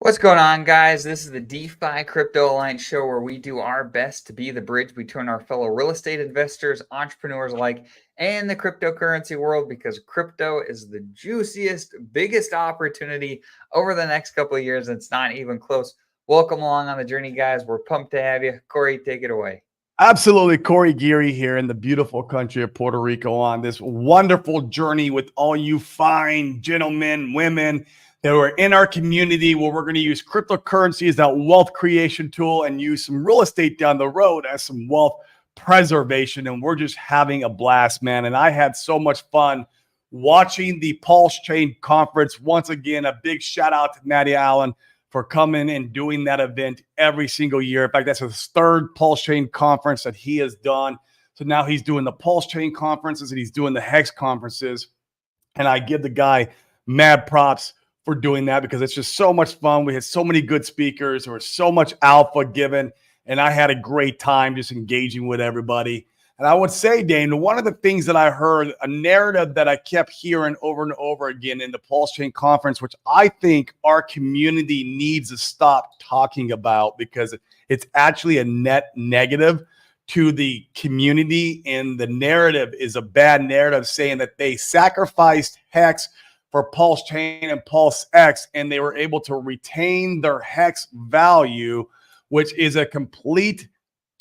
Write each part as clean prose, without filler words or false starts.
What's going on, guys? This is the DeFi Crypto Alliance show where we do our best to be the bridge between our fellow real estate investors, entrepreneurs alike, and the cryptocurrency world because crypto is the juiciest, biggest opportunity over the next couple of years. And it's not even close. Welcome along on the journey, guys. We're pumped to have you. Corey, take it away. Absolutely. Corey Geary here in the beautiful country of Puerto Rico on this wonderful journey with all you fine gentlemen, women that are in our community where we're going to use cryptocurrency as that wealth creation tool and use some real estate down the road as some wealth preservation. And we're just having a blast, man. And I had so much fun watching the Pulsechain conference. Once again, a big shout out to Matty Allen for coming and doing that event every single year. In fact, that's his third Pulsechain conference that he has done. So now he's doing the Pulsechain conferences and he's doing the Hex conferences. And I give the guy mad props for doing that because it's just so much fun. We had so many good speakers. There was so much alpha given. And I had a great time just engaging with everybody. And I would say, Dane, one of the things that I heard, a narrative that I kept hearing over and over again in the Pulsechain conference, which I think our community needs to stop talking about because it's actually a net negative to the community. And the narrative is a bad narrative saying that they sacrificed Hex for Pulsechain and PulseX, and they were able to retain their Hex value, which is a complete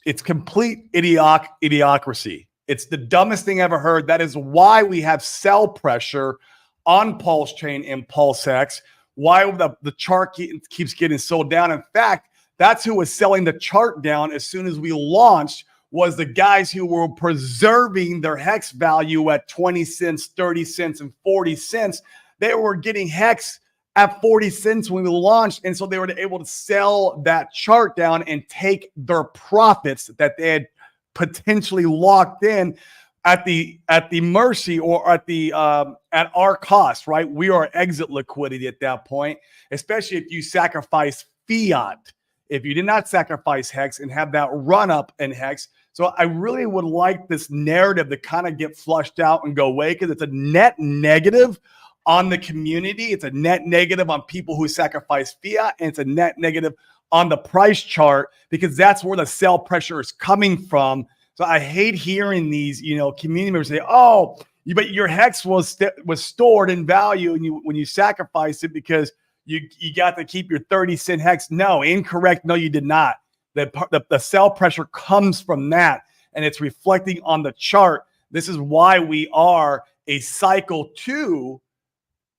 idiocracy. It's the dumbest thing I ever heard. That is why we have sell pressure on Pulsechain and PulseX, why the chart keeps getting sold down. In fact, that's who was selling the chart down as soon as we launched, was the guys who were preserving their Hex value at 20 cents, 30 cents, and 40 cents. They were getting Hex at 40 cents when we launched. And so they were able to sell that chart down and take their profits that they had potentially locked in at the mercy or at our cost, right? We are exit liquidity at that point, especially if you sacrifice fiat. If you did not sacrifice Hex and have that run up in Hex. So I really would like this narrative to kind of get flushed out and go away because it's a net negative on the community. It's a net negative on people who sacrifice fiat, and it's a net negative on the price chart because that's where the sell pressure is coming from. So I hate hearing these, community members say, "Oh, but your Hex was stored in value, and when you sacrificed it because you got to keep your 30-cent Hex." No, incorrect. No, you did not. The sell pressure comes from that, and it's reflecting on the chart. This is why we are a cycle 2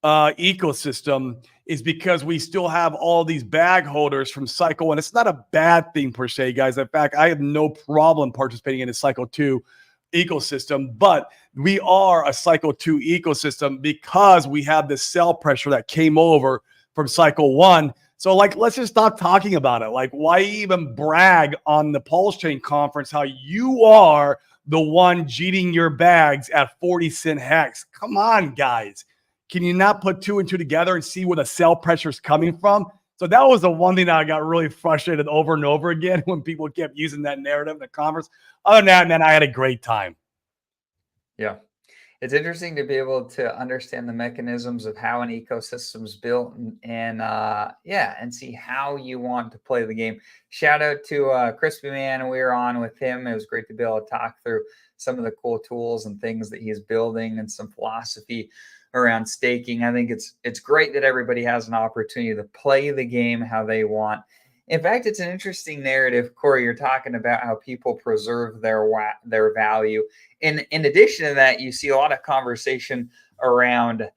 ecosystem, is because we still have all these bag holders from cycle 1. It's not a bad thing per se, guys. In fact, I have no problem participating in a cycle 2 ecosystem, but we are a cycle 2 ecosystem because we have this sell pressure that came over from cycle 1. So let's just stop talking about it. Why even brag on the Pulsechain conference how you are the one cheating your bags at 40-cent Hex? Come on, guys. Can you not put 2 and 2 together and see where the sell pressure is coming from? So that was the one thing that I got really frustrated over and over again when people kept using that narrative in the conference. Other than that, man, I had a great time. Yeah. It's interesting to be able to understand the mechanisms of how an ecosystem is built and see how you want to play the game. Shout out to Crispy Man. We were on with him. It was great to be able to talk through some of the cool tools and things that he's building and some philosophy around staking. I think it's great that everybody has an opportunity to play the game how they want. In fact, it's an interesting narrative, Corey. You're talking about how people preserve their value. In addition to that, you see a lot of conversation around,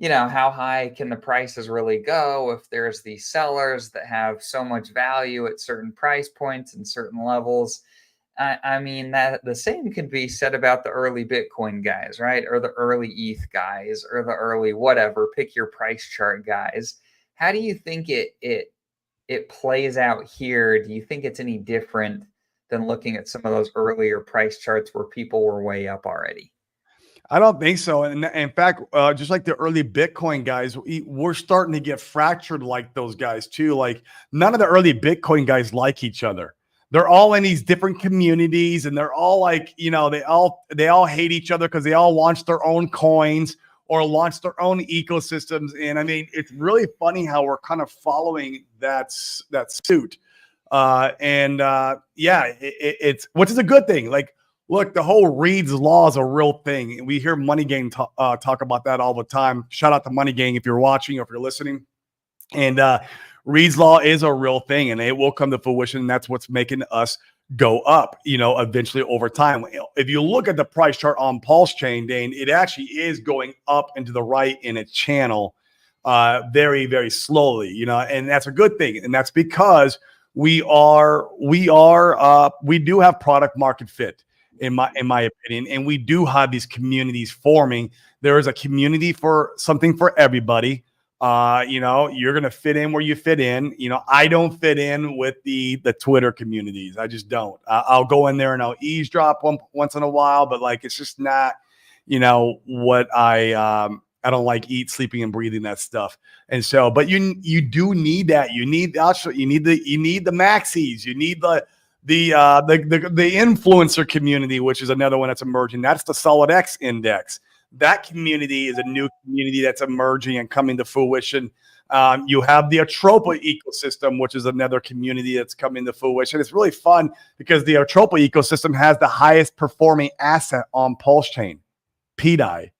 how high can the prices really go if there's these sellers that have so much value at certain price points and certain levels. I mean, that the same can be said about the early Bitcoin guys, right? Or the early ETH guys, or the early whatever, pick your price chart guys. How do you think it plays out here? Do you think it's any different than looking at some of those earlier price charts where people were way up already? I don't think so. And in fact, just like the early Bitcoin guys, we're starting to get fractured like those guys too. None of the early Bitcoin guys like each other. They're all in these different communities, and they're all they all hate each other because they all launch their own coins, or launch their own ecosystems. And I mean, it's really funny how we're kind of following that suit. It's which is a good thing. Like, look, the whole Reed's Law is a real thing. We hear Money Gang talk about that all the time. Shout out to Money Gang if you're watching or if you're listening. And Reed's Law is a real thing, and it will come to fruition. And that's what's making us go up, eventually over time. If you look at the price chart on Pulsechain, Dane, it actually is going up and to the right in its channel very, very slowly, and that's a good thing. And that's because we do have product market fit in my opinion. And we do have these communities forming. There is a community for something for everybody. You're going to fit in where you fit in. I don't fit in with the Twitter communities. I just don't. I'll go in there and I'll eavesdrop once in a while, but like, it's just not, what I don't like sleeping and breathing that stuff. And so, but you do need that. You need the maxis. You need the influencer community, which is another one that's emerging. That's the Solid X index. That community is a new community that's emerging and coming to fruition. You have the Atropa ecosystem, which is another community that's coming to fruition. It's really fun because the Atropa ecosystem has the highest performing asset on Pulsechain, PDI.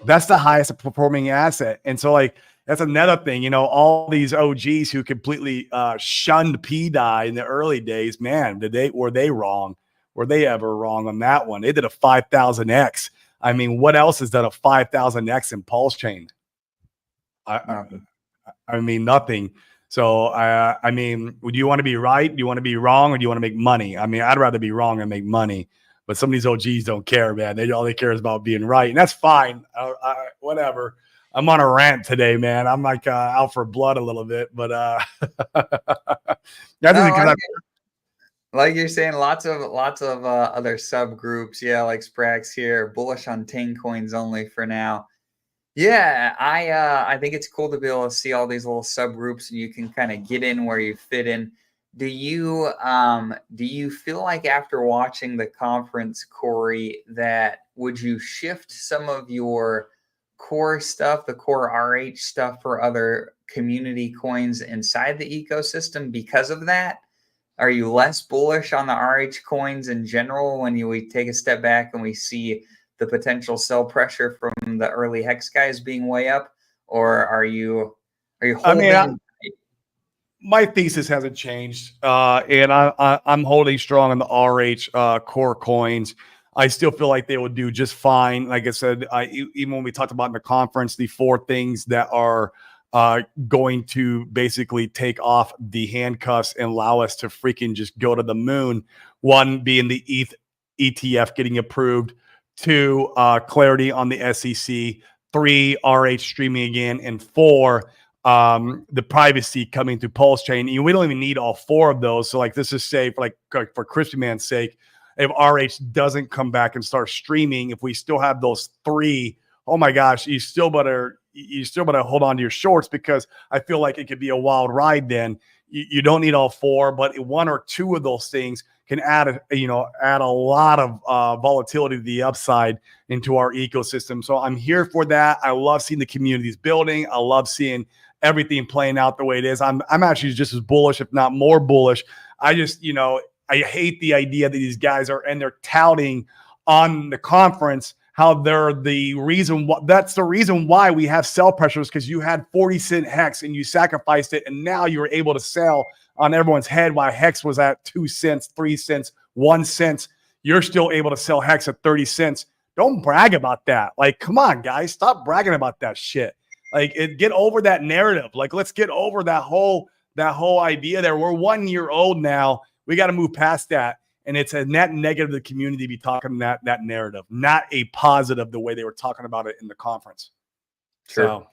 That's the highest performing asset. And so like, that's another thing, all these OGs who completely shunned PDI in the early days, man, were they wrong? Were they ever wrong on that one? They did a 5,000X. I mean, what else has done a 5,000X in Pulsechain? I mean, nothing. So, I mean, do you want to be right? Do you want to be wrong? Or do you want to make money? I mean, I'd rather be wrong and make money. But some of these OGs don't care, man. All they care is about being right. And that's fine. Whatever. I'm on a rant today, man. I'm like out for blood a little bit. But like you're saying, lots of other subgroups. Yeah, like Sprax here, bullish on Tang coins only for now. Yeah, I think it's cool to be able to see all these little subgroups and you can kind of get in where you fit in. Do you feel like after watching the conference, Corey, that would you shift some of your core stuff, the core RH stuff, for other community coins inside the ecosystem because of that? Are you less bullish on the RH coins in general when we take a step back and we see the potential sell pressure from the early hex guys being way up, or are you holding? My thesis hasn't changed, and I'm holding strong on the RH core coins. I still feel like they will do just fine. Like I said, even when we talked about in the conference, the 4 things that are going to basically take off the handcuffs and allow us to freaking just go to the moon. 1 being the ETH ETF getting approved. 2, clarity on the SEC. 3, RH streaming again. And 4, the privacy coming through Pulsechain. We don't even need all 4 of those. So like, let's just say for Crispy Man's sake, if RH doesn't come back and start streaming, if we still have those 3, oh my gosh, you still better hold on to your shorts, because I feel like it could be a wild ride. Then you don't need all 4, but 1 or 2 of those things can add a lot of volatility to the upside into our ecosystem. So I'm here for that. I love seeing the communities building. I love seeing everything playing out the way it is. I'm actually just as bullish, if not more bullish. I just, I hate the idea that these guys are, and they're touting on the conference how they're the reason. That's the reason why we have sell pressures, because you had 40-cent hex and you sacrificed it, and now you were able to sell on everyone's head while hex was at 2 cents, 3 cents, 1 cent. You're still able to sell hex at 30 cents. Don't brag about that. Like, come on, guys, stop bragging about that shit. Like, get over that narrative. Like, let's get over that whole idea there. We're 1 year old now. We got to move past that. And it's a net negative to the community to be talking that narrative, not a positive the way they were talking about it in the conference. Sure. So,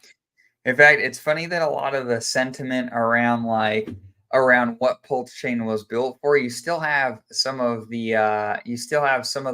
in fact, it's funny that a lot of the sentiment around what Pulsechain was built for, you still have some of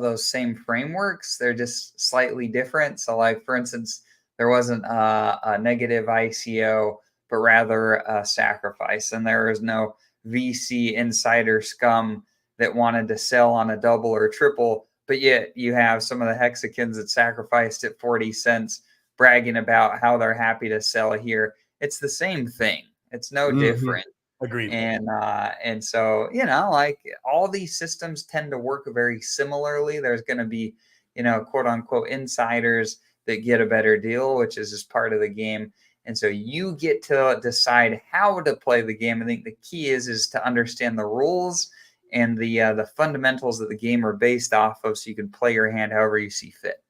those same frameworks. They're just slightly different. So, like, for instance, there wasn't a negative ICO, but rather a sacrifice, and there is no VC insider scum that wanted to sell on a double or triple, but yet you have some of the hexagons that sacrificed at 40 cents bragging about how they're happy to sell here. It's the same thing. It's no different. Agreed. And so, you know, like all these systems tend to work very similarly. There's going to be, you know, quote unquote insiders that get a better deal, which is just part of the game. And so you get to decide how to play the game. I think the key is to understand the rules and the fundamentals that the game are based off of, so you can play your hand however you see fit.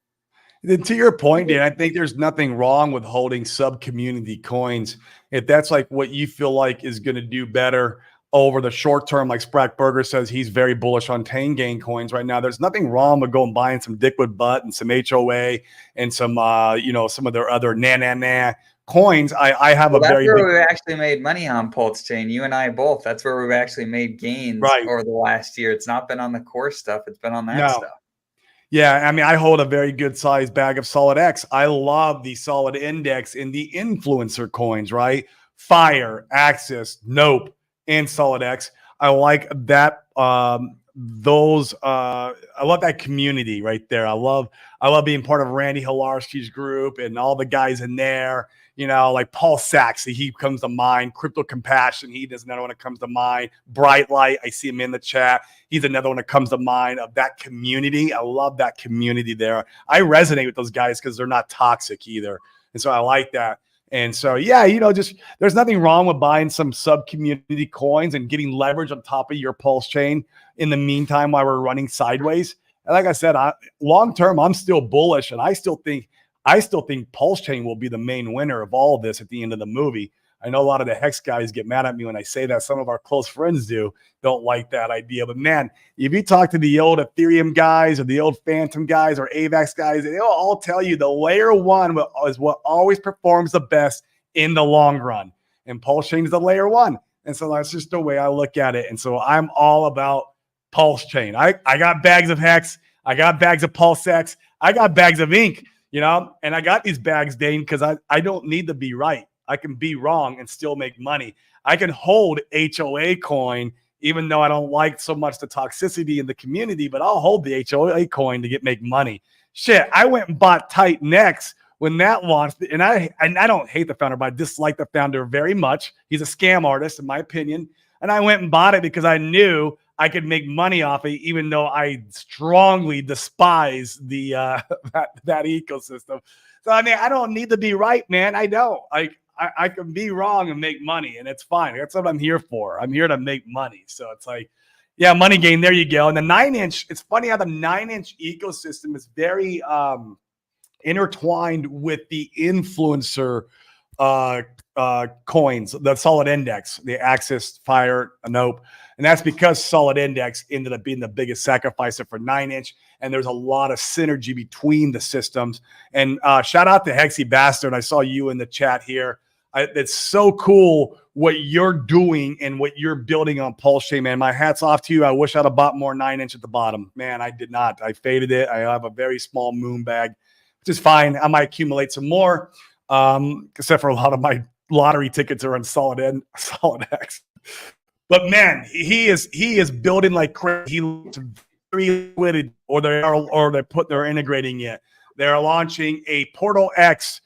Then to your point, Dan, I think there's nothing wrong with holding sub-community coins. If that's like what you feel like is going to do better over the short term, like Sprackburger says, he's very bullish on Tangain coins right now. There's nothing wrong with going buying some Dickwood Butt and some HOA and some, you know, some of their other coins. I have that's very where big. we've actually made money on Pulsechain. You and I both. That's where we've actually made gains over the last year. It's not been on the core stuff. It's been on that stuff. Yeah, I mean, I hold a very good sized bag of Solid X. I love the Solid Index in the influencer coins, right? Fire, Axis, Nope, and Solid X. I like that. I love that community right there. I love being part of Randy Hilarski's group and all the guys in there. You know, like Paul Sachs, he comes to mind. Crypto Compassion, he does another one that comes to mind. Bright Light, I see him in the chat. He's another one that comes to mind of that community. I love that community there. I resonate with those guys because they're not toxic either. And so I like that. And so, yeah, you know, just there's nothing wrong with buying some sub-community coins and getting leverage on top of your Pulse chain in the meantime while we're running sideways. And like I said, long term, I'm still bullish, and I still think Pulsechain will be the main winner of all of this at the end of the movie. I know a lot of the Hex guys get mad at me when I say that. Some of our close friends don't like that idea. But man, if you talk to the old Ethereum guys or the old Phantom guys or AVAX guys, they'll all tell you the layer one is what always performs the best in the long run. And Pulsechain is the layer one. And so that's just the way I look at it. And so I'm all about Pulsechain. I got bags of Hex. I got bags of PulseX. I got bags of Ink. You know, and I got these bags, Dane, because I don't need to be right. I can be wrong and still make money. I can hold HOA coin, even though I don't like so much the toxicity in the community, but I'll hold the HOA coin to make money. Shit, I went and bought Titan X when that launched, and I don't hate the founder, but I dislike the founder very much. He's a scam artist, in my opinion. And I went and bought it because I knew I could make money off it, even though I strongly despise the that ecosystem. So I mean, I don't need to be right, man. I don't. I can be wrong and make money, and it's fine. That's what I'm here for. I'm here to make money. So it's like, yeah, money gain. There you go. And the 9-inch. It's funny how the 9-inch ecosystem is very intertwined with the influencer coins, the Solid Index, the Axis, Fire, Nope. And that's because Solid Index ended up being the biggest sacrificer for 9-inch. And there's a lot of synergy between the systems. And shout out to Hexy Bastard. I saw you in the chat here. It's so cool what you're doing and what you're building on Pulsechain, man. My hat's off to you. I wish I'd have bought more 9-inch at the bottom. Man, I did not. I faded it. I have a very small moon bag, which is fine. I might accumulate some more, except for a lot of my lottery tickets are on Solid X. But man, he is building like crazy. He looks very liquid, or they're integrating it. They're launching a Portal X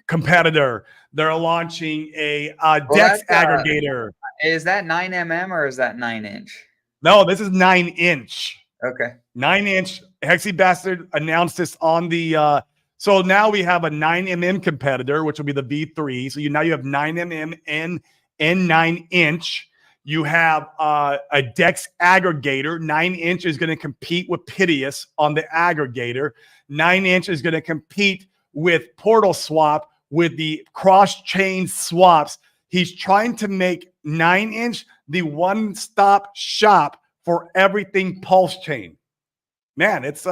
competitor. They're launching a DEX aggregator. Is that 9mm or is that 9-inch? No, this is 9-inch. Okay. 9-inch. Hexy Bastard announced this on the so now we have a 9mm competitor, which will be the V3. So now you have 9mm and 9-inch. You have a DEX aggregator. 9-inch is going to compete with Piteous on the aggregator. 9-inch is going to compete with Portal Swap with the cross-chain swaps. He's trying to make 9-inch the one-stop shop for everything Pulsechain. Man, it's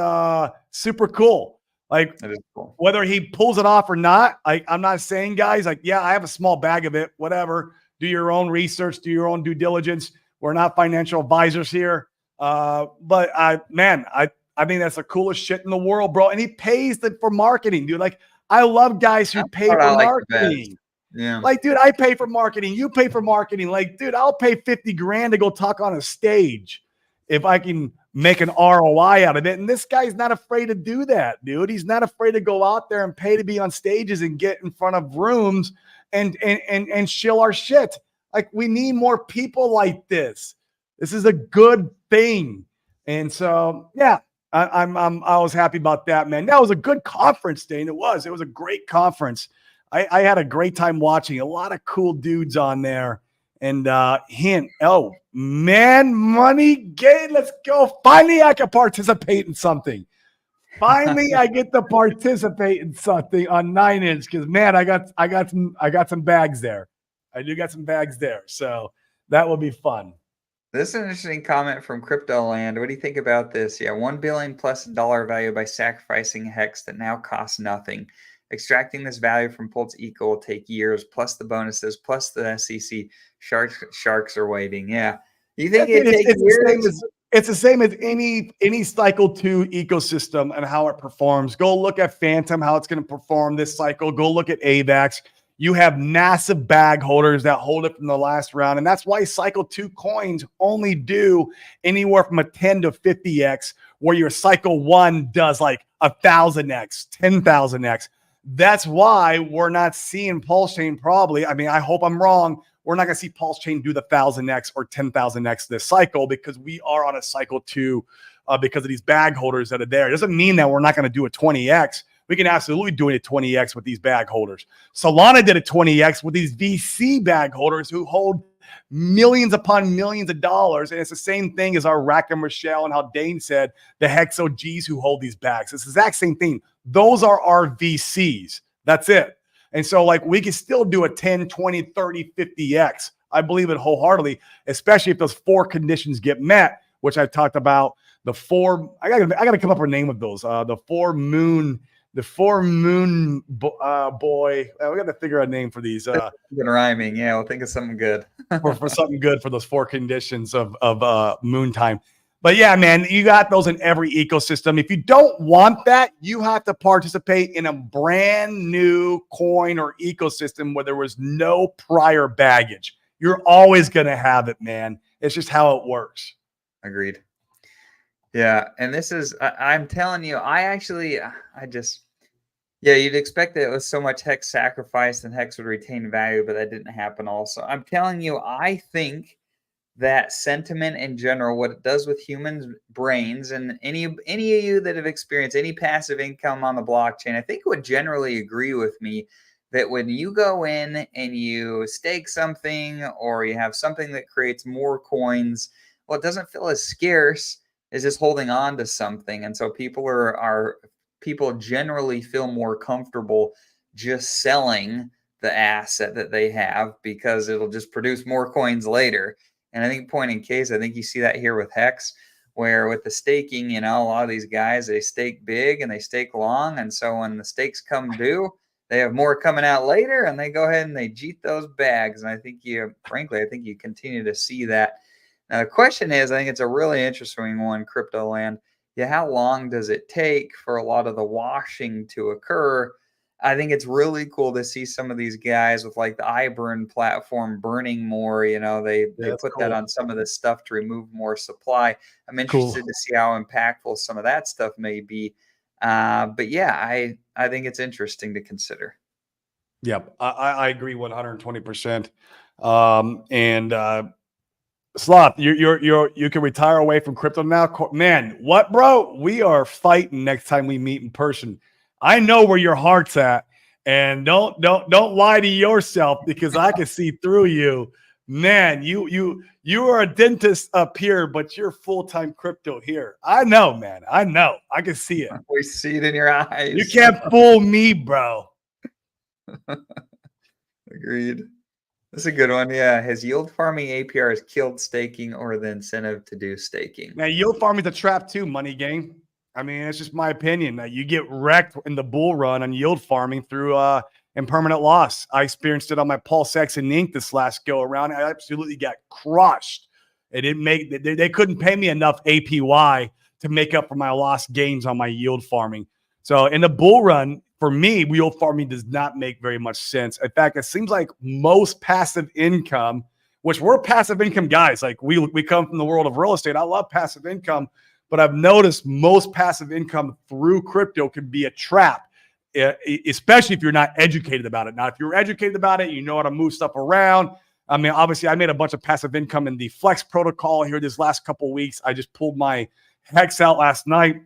super cool. Like, that is cool. Whether he pulls it off or not, I'm not saying, guys, like, yeah, I have a small bag of it, whatever. Do your own research, do your own due diligence. We're not financial advisors here. But I think that's the coolest shit in the world, bro. And he pays for marketing, dude. Like, I love guys who pay for marketing. Yeah. Like, dude, I pay for marketing. You pay for marketing. Like, dude, I'll pay $50,000 to go talk on a stage if I can make an ROI out of it. And this guy's not afraid to do that, dude. He's not afraid to go out there and pay to be on stages and get in front of rooms and shill our shit. Like, we need more people like this. This is a good thing. And so, yeah, I was happy about that, man. That was a good conference, Dane. It was a great conference. I had a great time watching. A lot of cool dudes on there. And oh man, money game. Let's go. Finally, I can participate in something. Finally, I get to participate in something on 9-inch, because man, I got some bags there. I do got some bags there. So that will be fun. This is an interesting comment from Crypto Land. What do you think about this? Yeah, $1 billion plus dollar value by sacrificing hex that now costs nothing. Extracting this value from Pulse Eco will take years, plus the bonuses, plus the SEC. Sharks are waiting. Yeah. You think it takes years? It's the same as any cycle 2 ecosystem and how it performs. Go look at Phantom, how it's going to perform this cycle. Go look at AVAX. You have massive bag holders that hold it from the last round. And that's why cycle 2 coins only do anywhere from a 10 to 50x, where your cycle 1 does like 1,000x, 10,000x. That's why we're not seeing Pulsechain probably. I mean, I hope I'm wrong. We're not going to see Pulsechain do the 1,000x or 10,000x this cycle, because we are on a cycle 2 because of these bag holders that are there. It doesn't mean that we're not going to do a 20x. We can absolutely do a 20x with these bag holders. Solana did a 20x with these VC bag holders who hold millions upon millions of dollars. And it's the same thing as our Rack and Rochelle and how Dane said, the Hex OGs who hold these bags. It's the exact same thing. Those are our VCs. That's it. And so, like, we can still do a 10, 20, 30, 50x. I believe it wholeheartedly, especially if those 4 conditions get met, which I talked about. The 4, I gotta come up with a name of those. The 4 moon boy. We got to figure out a name for these. Been rhyming. Yeah, we'll think of something good. for something good for those 4 conditions of moon time. But yeah, man, you got those in every ecosystem. If you don't want that, you have to participate in a brand new coin or ecosystem where there was no prior baggage. You're always going to have it, man. It's just how it works. Agreed. Yeah. And this is, I'm telling you, you'd expect that it was so much hex sacrifice and hex would retain value, but that didn't happen also. I'm telling you, I think that sentiment in general, what it does with humans' brains, and any of you that have experienced any passive income on the blockchain, I think would generally agree with me that when you go in and you stake something or you have something that creates more coins, well, it doesn't feel as scarce as just holding on to something. And so people generally feel more comfortable just selling the asset that they have, because it'll just produce more coins later. And I think point in case, I think you see that here with Hex, where with the staking, a lot of these guys, they stake big and they stake long. And so when the stakes come due, they have more coming out later and they go ahead and they jeet those bags. And I think you continue to see that. Now, the question is, I think it's a really interesting one, Crypto Land. Yeah, how long does it take for a lot of the washing to occur? I think it's really cool to see some of these guys with like the iBurn platform burning more. They put that on some of this stuff to remove more supply. I'm interested to see how impactful some of that stuff may be. But yeah, I think it's interesting to consider. Yep, I agree 120%. Sloth, you can retire away from crypto now, man. What, bro? We are fighting next time we meet in person. I know where your heart's at, and don't lie to yourself, because I can see through you, man. You are a dentist up here, but you're full-time crypto here. I know, man. I know. I can see it. We see it in your eyes. You can't fool me, bro. Agreed. That's a good one. Yeah. Has yield farming APRs killed staking or the incentive to do staking? Now, yield farming is a trap too, money game. I mean, it's just my opinion. You get wrecked in the bull run on yield farming through impermanent loss. I experienced it on my Pulsechain Inc. this last go around. I absolutely got crushed. They couldn't pay me enough APY to make up for my lost gains on my yield farming. So in the bull run, for me, yield farming does not make very much sense. In fact, it seems like most passive income, which we're passive income guys, like we come from the world of real estate. I love passive income. but I've noticed most passive income through crypto can be a trap, especially if you're not educated about it. Now, if you're educated about it, you know how to move stuff around. I mean, obviously, I made a bunch of passive income in the Flex protocol here this last couple of weeks. I just pulled my Hex out last night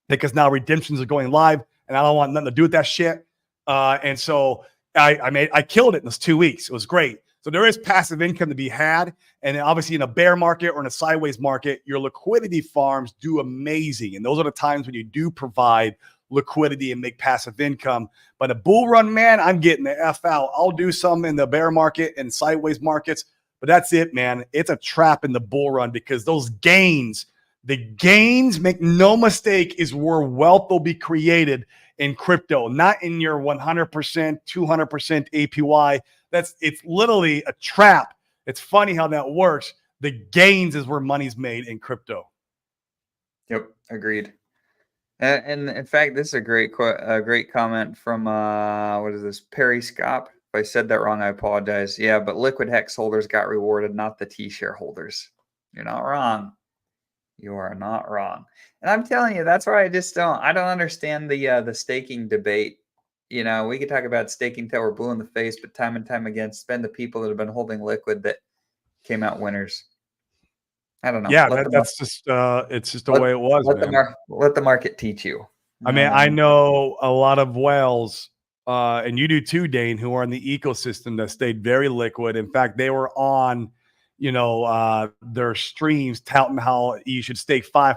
because now redemptions are going live, and I don't want nothing to do with that shit. And so I killed it in those 2 weeks. It was great. So there is passive income to be had. And obviously in a bear market or in a sideways market, your liquidity farms do amazing. And those are the times when you do provide liquidity and make passive income. But a bull run, man, I'm getting the F out. I'll do some in the bear market and sideways markets, but that's it, man. It's a trap in the bull run because those gains, the gains, make no mistake, is where wealth will be created in crypto, not in your 100%, 200% APY. It's literally a trap. It's funny how that works. The gains is where money's made in crypto. Yep, agreed. And in fact, this is a great comment from what is this, Perry Scott? If I said that wrong, I apologize. Yeah, but liquid hex holders got rewarded, not the T shareholders. You're not wrong. You are not wrong. And I'm telling you, that's why I don't understand the staking debate. You know, we could talk about staking till we're blue in the face, but time and time again, spend the people that have been holding liquid that came out winners. I don't know. Yeah, that's just it's just the way it was. Let the market teach you. I mean, I know a lot of whales, and you do too, Dane, who are in the ecosystem that stayed very liquid. In fact, they were on, their streams touting how you should stake 5,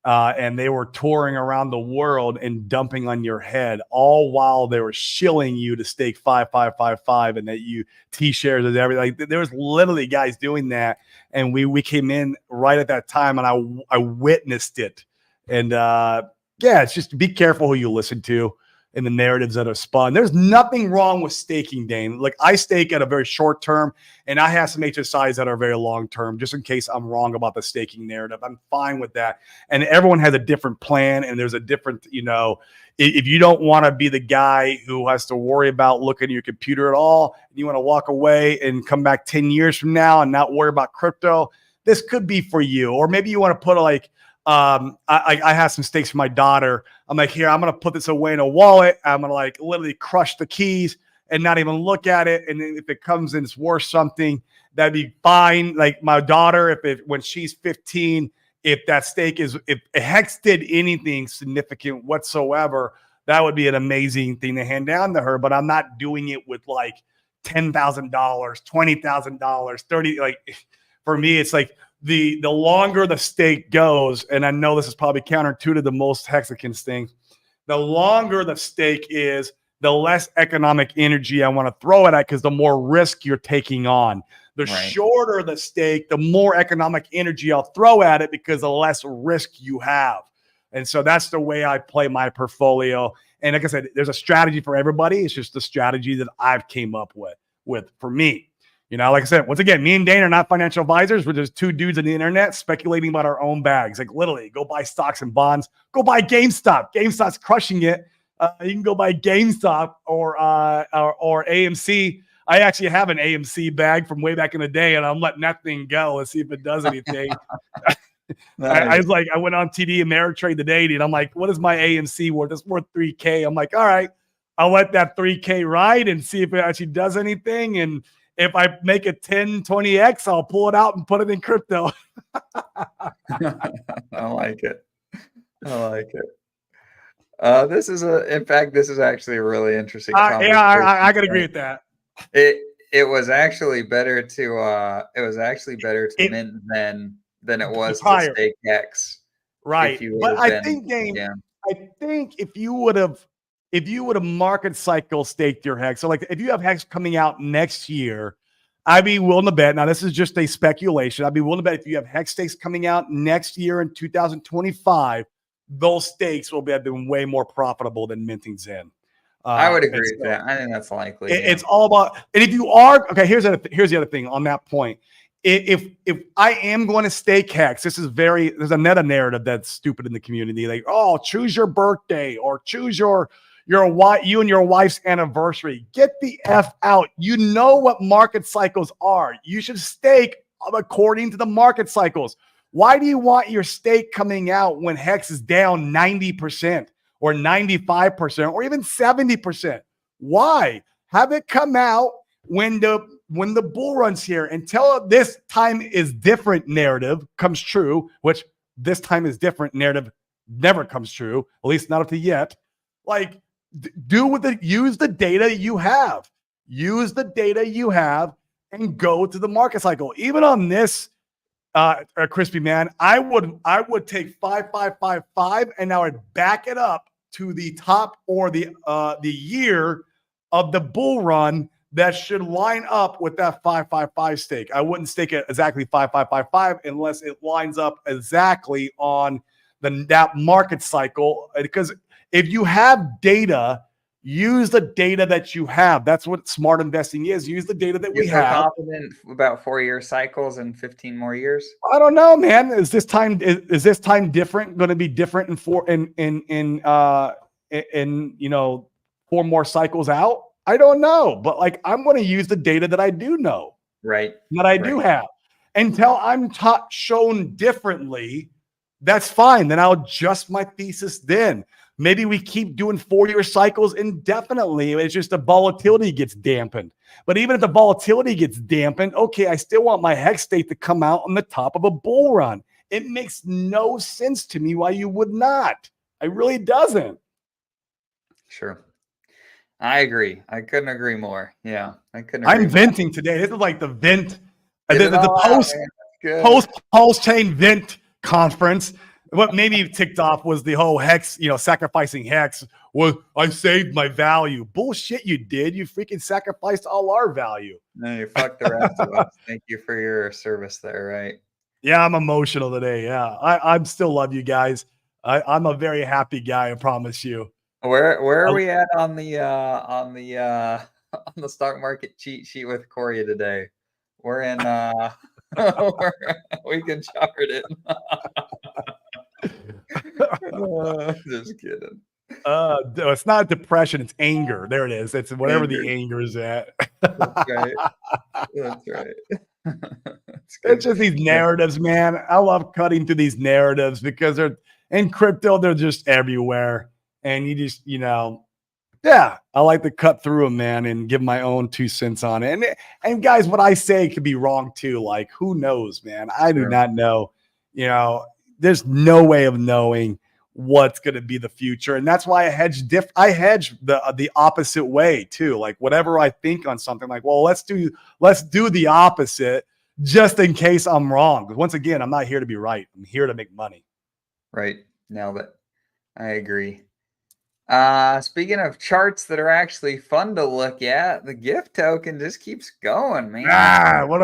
and they were touring around the world and dumping on your head, all while they were shilling you to stake 5, and that you T-shares and everything. Like, there was literally guys doing that, and we came in right at that time, and I witnessed it. And it's just be careful who you listen to and the narratives that are spun. There's nothing wrong with staking, Dane. Like, I stake at a very short term, and I have some HSIs that are very long term, just in case I'm wrong about the staking narrative. I'm fine with that. And everyone has a different plan, and there's a different, if you don't want to be the guy who has to worry about looking at your computer at all, and you want to walk away and come back 10 years from now and not worry about crypto, this could be for you. Or maybe you want to put I have some stakes for my daughter. I'm like, here, I'm going to put this away in a wallet. I'm going to literally crush the keys and not even look at it. And if it comes and it's worth something, that'd be fine. Like my daughter, when she's 15, if that stake if Hex did anything significant whatsoever, that would be an amazing thing to hand down to her. But I'm not doing it with like $10,000, $20,000, 30. Like, for me, it's like, the longer the stake goes, and I know this is probably counterintuitive to most Hexicans things, the longer the stake is, the less economic energy I want to throw it at, because the more risk you're taking on. The shorter the stake, the more economic energy I'll throw at it, because the less risk you have. And so that's the way I play my portfolio. And like I said, there's a strategy for everybody. It's just the strategy that I've came up with for me. Like I said, once again, me and Dane are not financial advisors. We're just two dudes on the internet speculating about our own bags. Like, literally, go buy stocks and bonds. Go buy GameStop. GameStop's crushing it. You can go buy GameStop or AMC. I actually have an AMC bag from way back in the day, and I'm letting that thing go and see if it does anything. Nice. I went on TD Ameritrade today, and I'm like, what is my AMC worth? It's worth $3,000. I'm like, all right, I'll let that $3,000 ride and see if it actually does anything. And if I make it 10, 20x, I'll pull it out and put it in crypto. I like it. This is actually a really interesting conversation. I can agree with that. It was actually better to mint than it was to stake X. Right. But I think, Dane, if you would have market cycle staked your Hex, so like if you have Hex coming out next year, I'd be willing to bet. Now, this is just a speculation. I'd be willing to bet if you have Hex stakes coming out next year in 2025, those stakes will have been way more profitable than minting Zen. I would agree with that. I think that's likely. It's all about, and if you are, okay, here's the other thing on that point. If I am going to stake Hex, there's a meta narrative that's stupid in the community. Like, oh, choose your birthday or choose you and your wife's anniversary. Get the F out. You know what market cycles are. You should stake according to the market cycles. Why do you want your stake coming out when Hex is down 90% or 95% or even 70%? Why? Have it come out when the bull runs here until this time is different narrative comes true, which this time is different narrative never comes true, at least not up to yet. Like, use the data you have. Use the data you have and go to the market cycle. Even on this, Crispy Man, I would take 5555 and now I'd back it up to the top or the year of the bull run that should line up with that 555 stake. I wouldn't stake it exactly 5555 unless it lines up exactly on that market cycle. Because if you have data, use the data that you have. That's what smart investing is. Use the data that we have. You're confident about 4-year cycles and 15 more years? I don't know, man. Is this time different? Going to be different in 4 more cycles out? I don't know, but like I'm going to use the data that I do know, right? That I do have, until I'm shown differently. That's fine. Then I'll adjust my thesis. Then maybe we keep doing 4-year cycles indefinitely. It's just the volatility gets dampened. But even if the volatility gets dampened, okay, I still want my Hex state to come out on the top of a bull run. It makes no sense to me why you would not. It really doesn't. Sure. I agree. I couldn't agree more. Yeah, I couldn't. I'm venting today. This is like the vent, the post Pulsechain vent conference. What made me ticked off was the whole Hex, sacrificing Hex. Well, I saved my value. Bullshit, you did. You freaking sacrificed all our value. No, you fucked the rest of us. Thank you for your service there, right? Yeah, I'm emotional today. Yeah, I'm still love you guys. I'm a very happy guy. I promise you. Where are we at on the on the stock market cheat sheet with Corey today? We're in we can chart it. Just kidding. It's not depression, it's anger. There it is. It's whatever the anger is at. That's right. That's right. It's just these narratives, man. I love cutting through these narratives because they're in crypto, they're just everywhere. And you just, I like to cut through them, man, and give my own 2 cents on it. And guys, what I say could be wrong too. Like, who knows, man? I do not know. There's no way of knowing what's going to be the future. And that's why I hedge the opposite way too. Like whatever I think on something, like, well, let's do the opposite just in case I'm wrong. Because once again, I'm not here to be right. I'm here to make money. Right. Nailed it. I agree. Speaking of charts that are actually fun to look at, the gift token just keeps going, man. What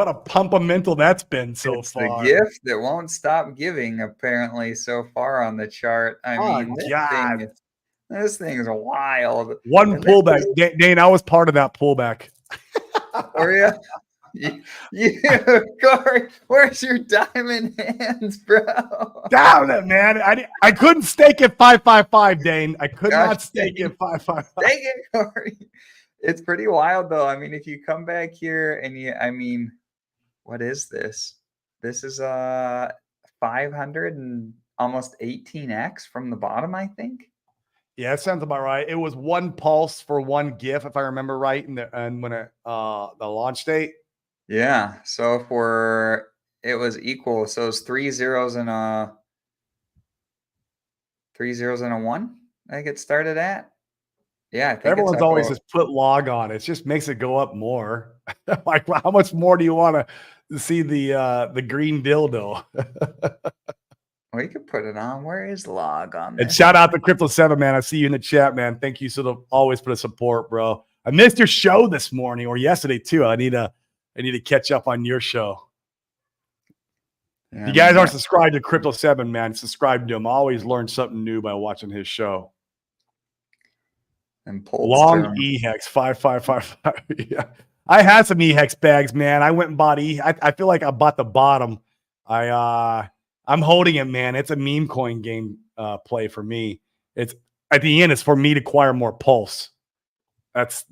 a pump-a-mental that's been so far. The gift that won't stop giving, apparently, so far on the chart. I mean, this thing is wild. One pullback. Dane, I was part of that pullback. Oh, yeah. Corey, where's your diamond hands, bro? Damn it, man. I couldn't stake at 555, Dane. I could not stake at 555. Stake it, Corey. It's pretty wild, though. I mean, if you come back here and what is this? This is 500 and almost 18x from the bottom, I think. Yeah, that sounds about right. It was 1 pulse for 1 GIF, if I remember right, and when the launch date. Yeah, so it was equal. So it's 3 zeros and a 1. I think it started at. Yeah, I think everyone's always just put log on. It just makes it go up more. Like, how much more do you want to see the green dildo? Well, you could put it on. Where is log on this? And shout out to Crypto 7, man. I see you in the chat, man. Thank you always for the support, bro. I missed your show this morning or yesterday too. I need to catch up on your show. Yeah, if you guys aren't subscribed to Crypto 7, man, subscribe to him. I always learn something new by watching his show. And long EHEX 5555. Yeah, I had some EHEX bags, man. I went and bought I feel like I bought the bottom. I'm holding it, man. It's a meme coin game play for me. It's at the end. It's for me to acquire more pulse. That's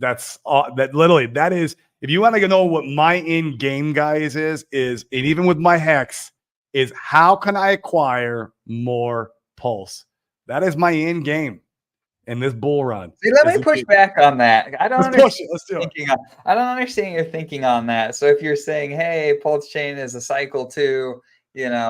literally that is. If you want to know what my in game, guys, is and even with my Hex, is how can I acquire more pulse? That is my end game in this bull run. See, let me push back on that. I don't Let's push understand it. Let's do it. I don't understand your thinking on that. So if you're saying, hey, Pulsechain is a cycle 2,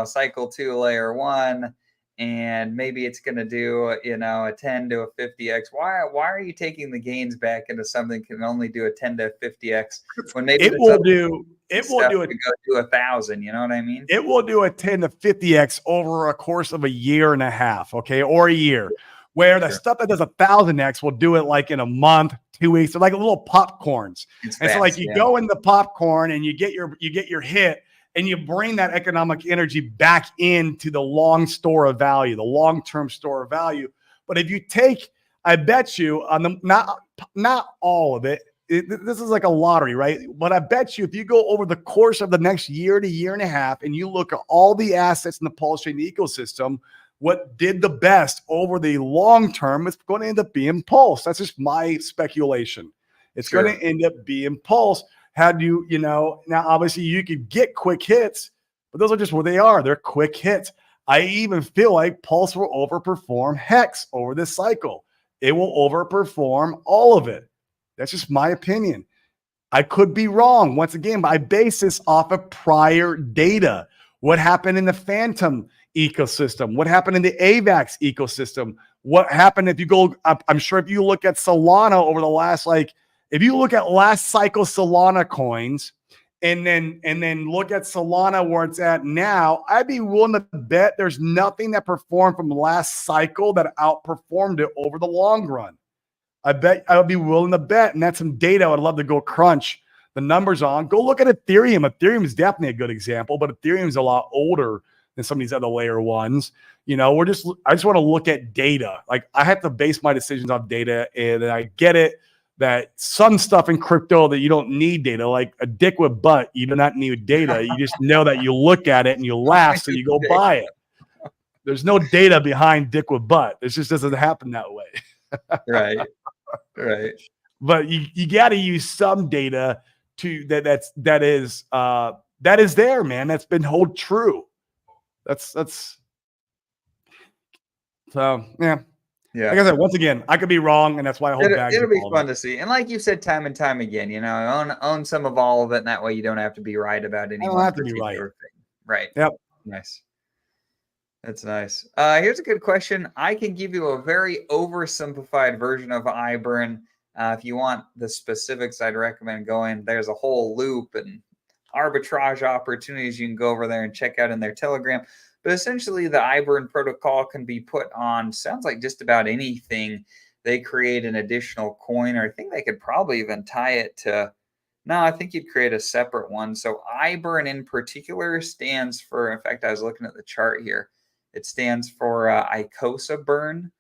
cycle 2 layer 1, and maybe it's going to do, a 10 to a 50x. Why are you taking the gains back into something that can only do a 10 to 50x when maybe it will do could go to 1,000? You know what I mean? It will do a 10 to 50x over a course of a year and a half, okay, or a year. Where the stuff that does 1,000x will do it like in a month, 2 weeks, so like little popcorns. It's and fast, so like you go in the popcorn and you get your hit, and you bring that economic energy back into the long store of value, the long-term store of value. But if you take, I bet you on the not all of it, this is like a lottery, right? But I bet you if you go over the course of the next year to year and a half and you look at all the assets in the Pulsechain ecosystem, what did the best over the long term is going to end up being Pulse. That's just my speculation. It's going to end up being Pulse. Had you, now obviously you could get quick hits, but those are just where they are. They're quick hits. I even feel like Pulse will overperform Hex over this cycle. It will overperform all of it. That's just my opinion. I could be wrong. Once again, but I base this off of prior data. What happened in the Phantom ecosystem? What happened in the AVAX ecosystem? What happened if you go, I'm sure if you look at Solana over the last, if you look at last cycle Solana coins and then look at Solana where it's at now, I'd be willing to bet there's nothing that performed from last cycle that outperformed it over the long run. I bet I would be willing to bet, and that's some data I would love to go crunch the numbers on. Go look at Ethereum. Ethereum is definitely a good example, but Ethereum is a lot older than some of these other layer ones. I just want to look at data. Like I have to base my decisions on data, and I get it that some stuff in crypto that you don't need data, like a dick with butt, you do not need data. You just know that you look at it and you laugh, so you go buy it. There's no data behind dick with butt. It just doesn't happen that way. Right. But you got to use some data to that is there, man. That's been hold true. That's so yeah. Like I said, once again, I could be wrong, and that's why I hold back. It'll be fun to see, and like you said, time and time again, own some of all of it, and that way you don't have to be right about any one particular thing. Right. Yep. Nice. That's nice. Here's a good question. I can give you a very oversimplified version of iBurn. If you want the specifics, I'd recommend going. There's a whole loop and arbitrage opportunities you can go over there and check out in their Telegram. But essentially, the iBurn protocol can be put on, sounds like just about anything. They create an additional coin, or I think they could probably even tie it to, no, I think you'd create a separate one. So iBurn in particular stands for, in fact, I was looking at the chart here. It stands for Icosa burn.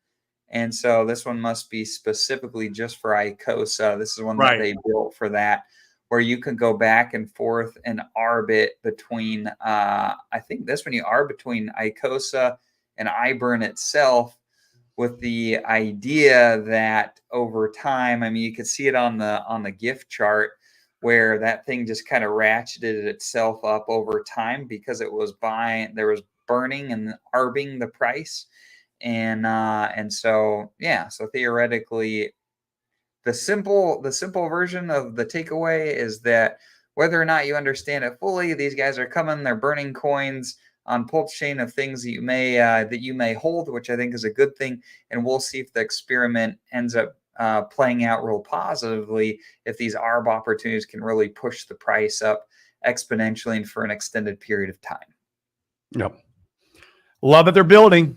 And so this one must be specifically just for Icosa. This is one that they built for that, where you can go back and forth and arbit between, I think this one you are between Icosa and iBurn itself, with the idea that over time, I mean, you could see it on the gift chart where that thing just kind of ratcheted itself up over time because it was there was burning and arbing the price. And so, yeah, so theoretically, the simple version of the takeaway is that whether or not you understand it fully, these guys are coming, they're burning coins on Pulsechain of things that you may hold, which I think is a good thing. And we'll see if the experiment ends up playing out real positively, if these ARB opportunities can really push the price up exponentially and for an extended period of time. Yep. Love that they're building.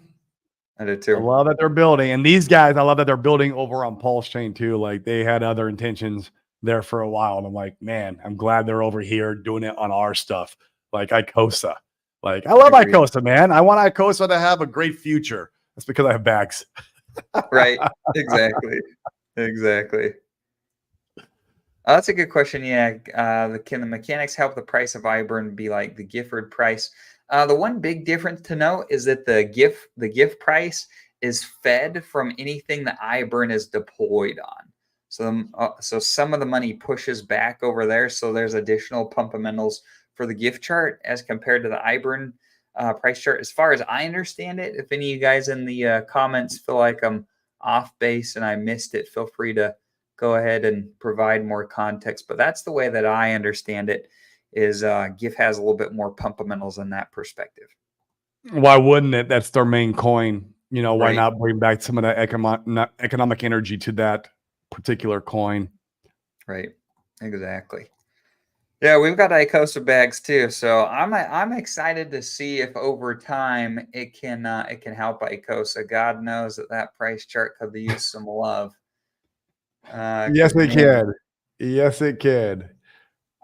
I do too. I love that they're building. And these guys, I love that they're building over on Pulsechain too. Like they had other intentions there for a while. And I'm like, man, I'm glad they're over here doing it on our stuff. Like Icosa. Like I love Icosa, man. I want Icosa to have a great future. That's because I have bags. Right. Exactly. That's a good question. Yeah. Can the mechanics help the price of iBurn be like the Gifford price? The one big difference to note is that the GIF price is fed from anything that iBurn is deployed on. So some of the money pushes back over there. So there's additional fundamentals for the GIF chart as compared to the iBurn price chart. As far as I understand it, if any of you guys in the comments feel like I'm off base and I missed it, feel free to go ahead and provide more context. But that's the way that I understand it. Is GIF has a little bit more pumpamentals in that perspective. Why wouldn't it? That's their main coin. You know, why Right. not bring back some of that economic energy to that particular coin? Right. Exactly. Yeah, we've got Icosa bags too, so I'm excited to see if over time it can help Icosa. God knows that price chart could use some love. Yes, Because it man, can. Yes, it can.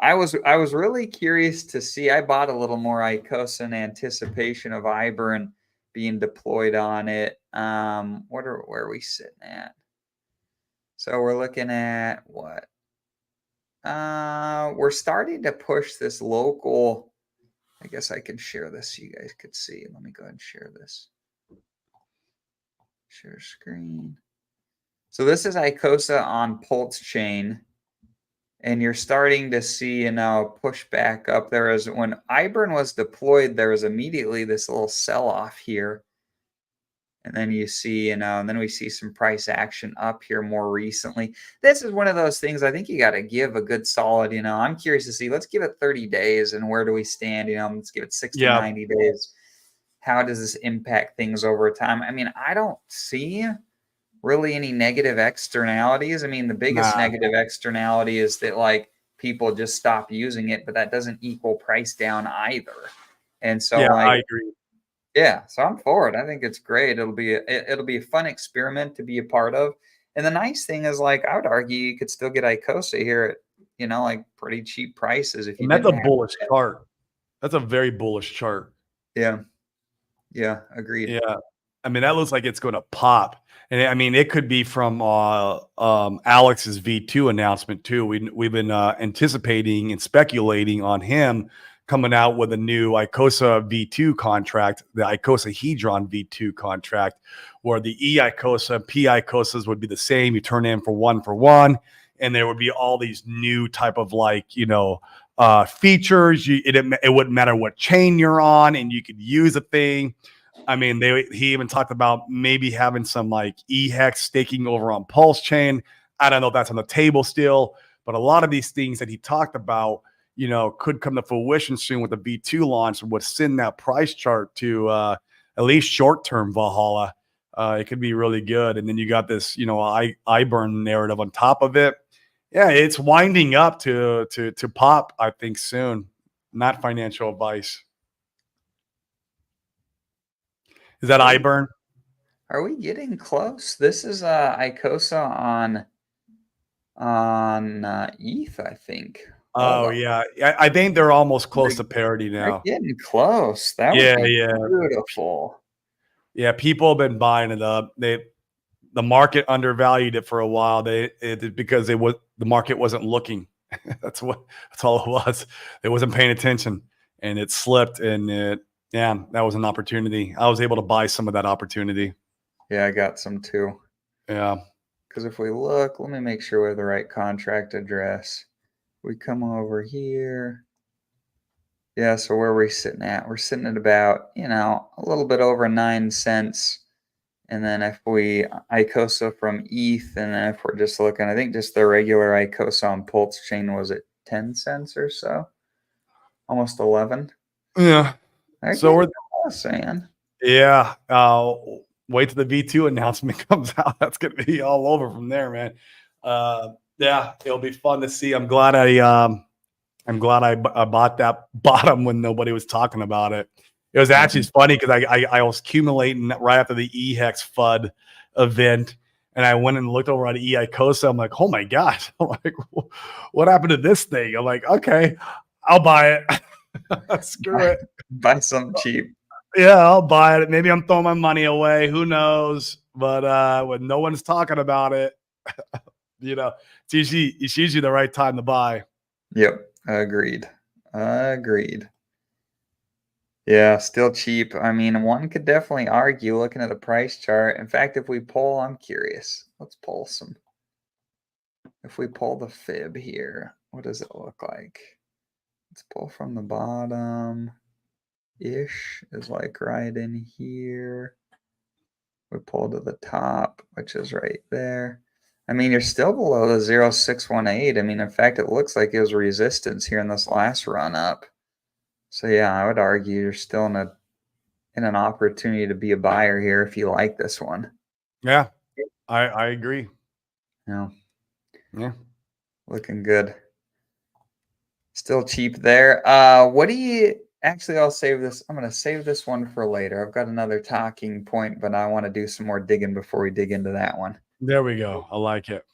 I was really curious to see. I bought a little more Icosa in anticipation of Iburn being deployed on it. Where are we sitting at? So we're looking at what? We're starting to push this local. I guess I can share this so you guys could see. Let me go ahead and share this. Share screen. So this is Icosa on Pulsechain, and you're starting to see push back up. There is when Iburn was deployed, there was immediately this little sell-off here. And then you see, and then we see some price action up here more recently. This is one of those things I think you got to give a good solid, I'm curious to see. Let's give it 30 days and where do we stand? Let's give it 60, Yeah. 90 days. How does this impact things over time? I mean, I don't see really any negative externalities. I mean, the biggest Nah. negative externality is that like people just stop using it, but that doesn't equal price down either. And so Yeah, I like, agree. yeah, so I'm for it. I think it's great. It'll be a fun experiment to be a part of. And the nice thing is, like, I would argue you could still get Icosa here at, like pretty cheap prices if you And that's a didn't have bullish it. chart. That's a very bullish chart. Yeah, yeah, agreed. Yeah. I mean, that looks like it's going to pop. And I mean, it could be from Alex's V2 announcement too. We've been anticipating and speculating on him coming out with a new Icosa V2 contract, the Icosa Hedron V2 contract, where the E Icosa and P Icosas would be the same. You turn in for one, and there would be all these new type of features. It wouldn't matter what chain you're on, and you could use a thing. I mean, he even talked about maybe having some like EHEX staking over on Pulsechain. I don't know if that's on the table still, but a lot of these things that he talked about, could come to fruition soon with the V2 launch and would send that price chart to at least short-term Valhalla. It could be really good. And then you got this, Iburn narrative on top of it. Yeah, it's winding up to pop, I think, soon. Not financial advice. Is that Iburn? Are we getting close? This is Icosa on ETH, I think. Hold Oh, on. yeah. I think they're almost close to parity They're now. getting close. That would Yeah, be yeah. beautiful. Yeah, people have been buying it up. The market undervalued it for a while. Because the market wasn't looking. That's all it was. It wasn't paying attention, and it slipped. And that was an opportunity. I was able to buy some of that opportunity. Yeah, I got some too. Yeah. Because if we look, let me make sure we have the right contract address. We come over here. Yeah, so where are we sitting at? We're sitting at about, a little bit over 9 cents. And then if we Icosa from ETH, and then if we're just looking, I think just the regular Icosa on Pulsechain was at 10 cents or so, almost 11. Yeah. They're So getting we're close, man. Yeah. Wait till the V2 announcement comes out. That's going to be all over from there, man. Yeah, it'll be fun to see. I'm glad I bought that bottom when nobody was talking about it. It was actually funny because I was accumulating right after the EHEX FUD event, and I went and looked over at EICOSA. I'm like, oh my gosh. I'm like, what happened to this thing? I'm like, okay, I'll buy it. Screw it. Buy something cheap. Yeah, I'll buy it. Maybe I'm throwing my money away. Who knows? But when no one's talking about it, it's usually the right time to buy. Yep, agreed. Agreed. Yeah, still cheap. I mean, one could definitely argue looking at the price chart. In fact, if we pull, I'm curious. Let's pull some. If we pull the fib here, what does it look like? Let's pull from the bottom. ish is like right in here. We pull to the top, which is right there. I mean, you're still below the 0.618. I mean, in fact, it looks like it was resistance here in this last run up. So yeah, I would argue you're still in an opportunity to be a buyer here if you like this one. Yeah, I agree. Yeah. Yeah. Looking good. Still cheap there. What do you actually? I'll save this. I'm gonna save this one for later. I've got another talking point, but I want to do some more digging before we dig into that one. There we go. I like it.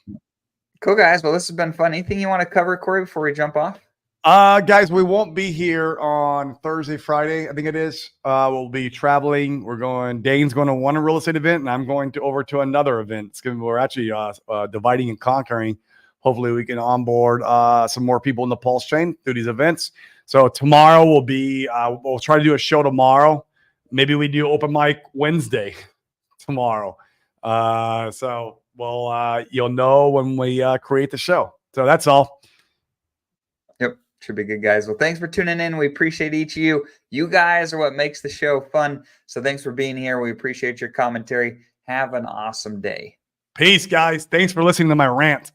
Cool, guys. Well, this has been fun. Anything you want to cover, Corey, before we jump off? Guys, we won't be here on Thursday, Friday, I think it is. We'll be traveling. Dane's going to one real estate event, and I'm going over to another event. We're actually dividing and conquering. Hopefully we can onboard some more people in the Pulsechain through these events. So tomorrow we'll try to do a show tomorrow. Maybe we do open mic Wednesday tomorrow. So you'll know when we create the show. So that's all. Yep. Should be good, guys. Well, thanks for tuning in. We appreciate each of you. You guys are what makes the show fun. So thanks for being here. We appreciate your commentary. Have an awesome day. Peace, guys. Thanks for listening to my rant.